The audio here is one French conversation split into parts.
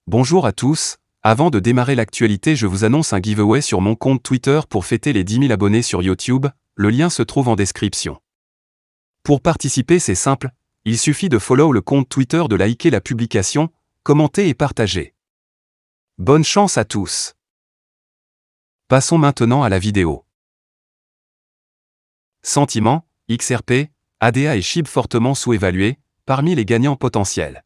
Bonjour à tous, avant de démarrer l'actualité je vous annonce un giveaway sur mon compte Twitter pour fêter les 10 000 abonnés sur YouTube, le lien se trouve en description. Pour participer c'est simple, il suffit de follow le compte Twitter, de liker la publication, commenter et partager. Bonne chance à tous. Passons maintenant à la vidéo. Sentiment, XRP, ADA et SHIB fortement sous-évalués, parmi les gagnants potentiels.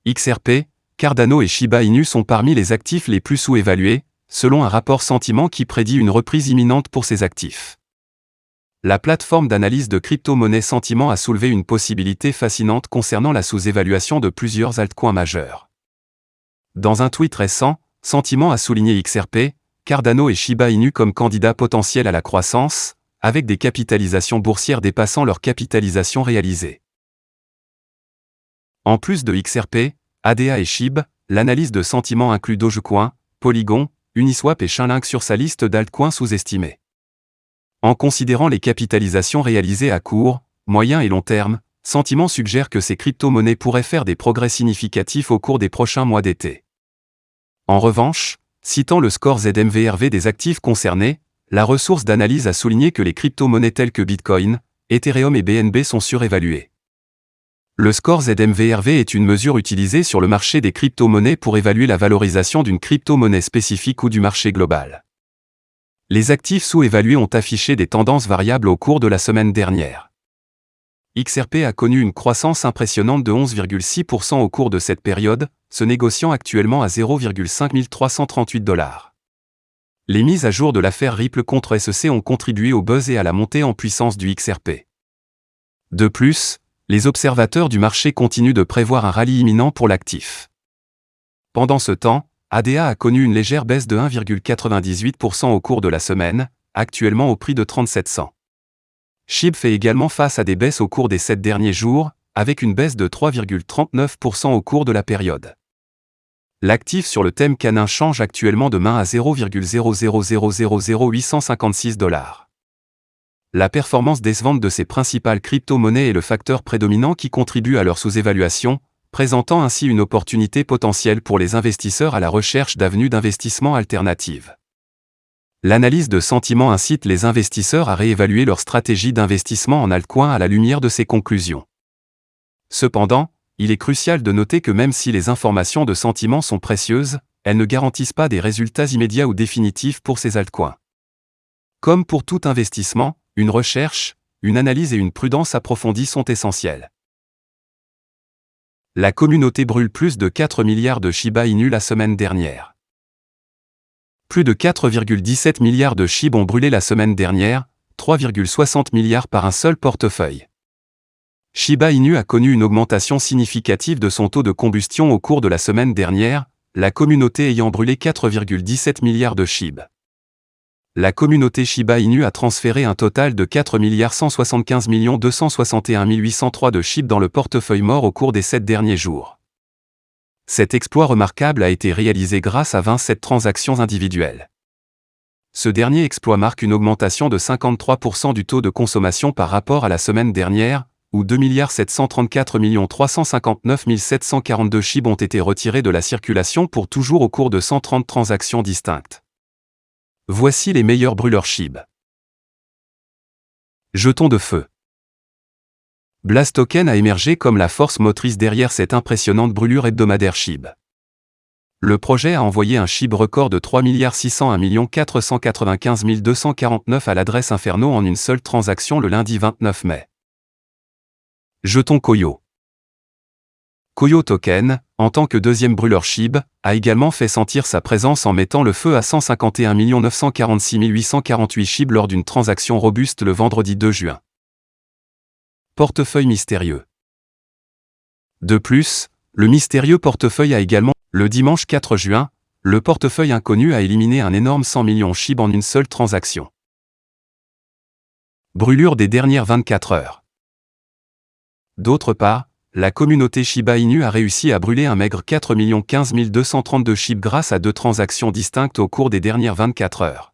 XRP, Cardano et Shiba Inu sont parmi les actifs les plus sous-évalués, selon un rapport Sentiment qui prédit une reprise imminente pour ces actifs. La plateforme d'analyse de crypto-monnaies Sentiment a soulevé une possibilité fascinante concernant la sous-évaluation de plusieurs altcoins majeurs. Dans un tweet récent, Sentiment a souligné XRP, Cardano et Shiba Inu comme candidats potentiels à la croissance, avec des capitalisations boursières dépassant leur capitalisation réalisée. En plus de XRP, ADA et SHIB, l'analyse de Sentiment inclut Dogecoin, Polygon, Uniswap et Chainlink sur sa liste d'altcoins sous-estimés. En considérant les capitalisations réalisées à court, moyen et long terme, Sentiment suggère que ces crypto-monnaies pourraient faire des progrès significatifs au cours des prochains mois d'été. En revanche, citant le score ZMVRV des actifs concernés, la ressource d'analyse a souligné que les crypto-monnaies telles que Bitcoin, Ethereum et BNB sont surévaluées. Le score ZMVRV est une mesure utilisée sur le marché des crypto-monnaies pour évaluer la valorisation d'une crypto-monnaie spécifique ou du marché global. Les actifs sous-évalués ont affiché des tendances variables au cours de la semaine dernière. XRP a connu une croissance impressionnante de 11,6% au cours de cette période, se négociant actuellement à 0,5338 $. Les mises à jour de l'affaire Ripple contre SEC ont contribué au buzz et à la montée en puissance du XRP. De plus, les observateurs du marché continuent de prévoir un rallye imminent pour l'actif. Pendant ce temps, ADA a connu une légère baisse de 1,98% au cours de la semaine, actuellement au prix de 3700. SHIB fait également face à des baisses au cours des 7 derniers jours, avec une baisse de 3,39% au cours de la période. L'actif sur le thème canin change actuellement de main à 0,0000856 $. La performance décevante de ces principales crypto-monnaies est le facteur prédominant qui contribue à leur sous-évaluation, présentant ainsi une opportunité potentielle pour les investisseurs à la recherche d'avenues d'investissement alternatives. L'analyse de Sentiment incite les investisseurs à réévaluer leur stratégie d'investissement en altcoins à la lumière de ces conclusions. Cependant, il est crucial de noter que même si les informations de Sentiment sont précieuses, elles ne garantissent pas des résultats immédiats ou définitifs pour ces altcoins. Comme pour tout investissement, une recherche, une analyse et une prudence approfondie sont essentielles. La communauté brûle plus de 4 milliards de Shiba Inu la semaine dernière. Plus de 4,17 milliards de SHIB ont brûlé la semaine dernière, 3,60 milliards par un seul portefeuille. Shiba Inu a connu une augmentation significative de son taux de combustion au cours de la semaine dernière, la communauté ayant brûlé 4,17 milliards de SHIB. La communauté Shiba Inu a transféré un total de 4 175 261 803 de SHIB dans le portefeuille mort au cours des 7 derniers jours. Cet exploit remarquable a été réalisé grâce à 27 transactions individuelles. Ce dernier exploit marque une augmentation de 53% du taux de consommation par rapport à la semaine dernière, où 2 734 359 742 SHIB ont été retirés de la circulation pour toujours au cours de 130 transactions distinctes. Voici les meilleurs brûleurs SHIB. Jetons de feu. Blast Token a émergé comme la force motrice derrière cette impressionnante brûlure hebdomadaire SHIB. Le projet a envoyé un SHIB record de 3 601 495 249 à l'adresse Inferno en une seule transaction le lundi 29 mai. Jetons Koyo. Koyo Token, en tant que deuxième brûleur SHIB, a également fait sentir sa présence en mettant le feu à 151 946 848 SHIB lors d'une transaction robuste le vendredi 2 juin. Portefeuille mystérieux. De plus, le mystérieux portefeuille a également, le dimanche 4 juin, le portefeuille inconnu a éliminé un énorme 100 millions SHIB en une seule transaction. Brûlure des dernières 24 heures. D'autre part, la communauté Shiba Inu a réussi à brûler un maigre 4 15 232 SHIB grâce à 2 transactions distinctes au cours des dernières 24 heures.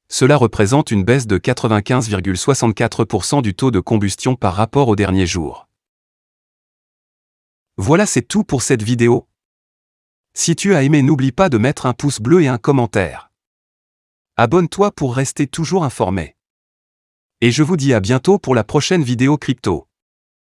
Cela représente une baisse de 95,64% du taux de combustion par rapport au dernier jour. Voilà, c'est tout pour cette vidéo. Si tu as aimé, n'oublie pas de mettre un pouce bleu et un commentaire. Abonne-toi pour rester toujours informé. Et je vous dis à bientôt pour la prochaine vidéo crypto.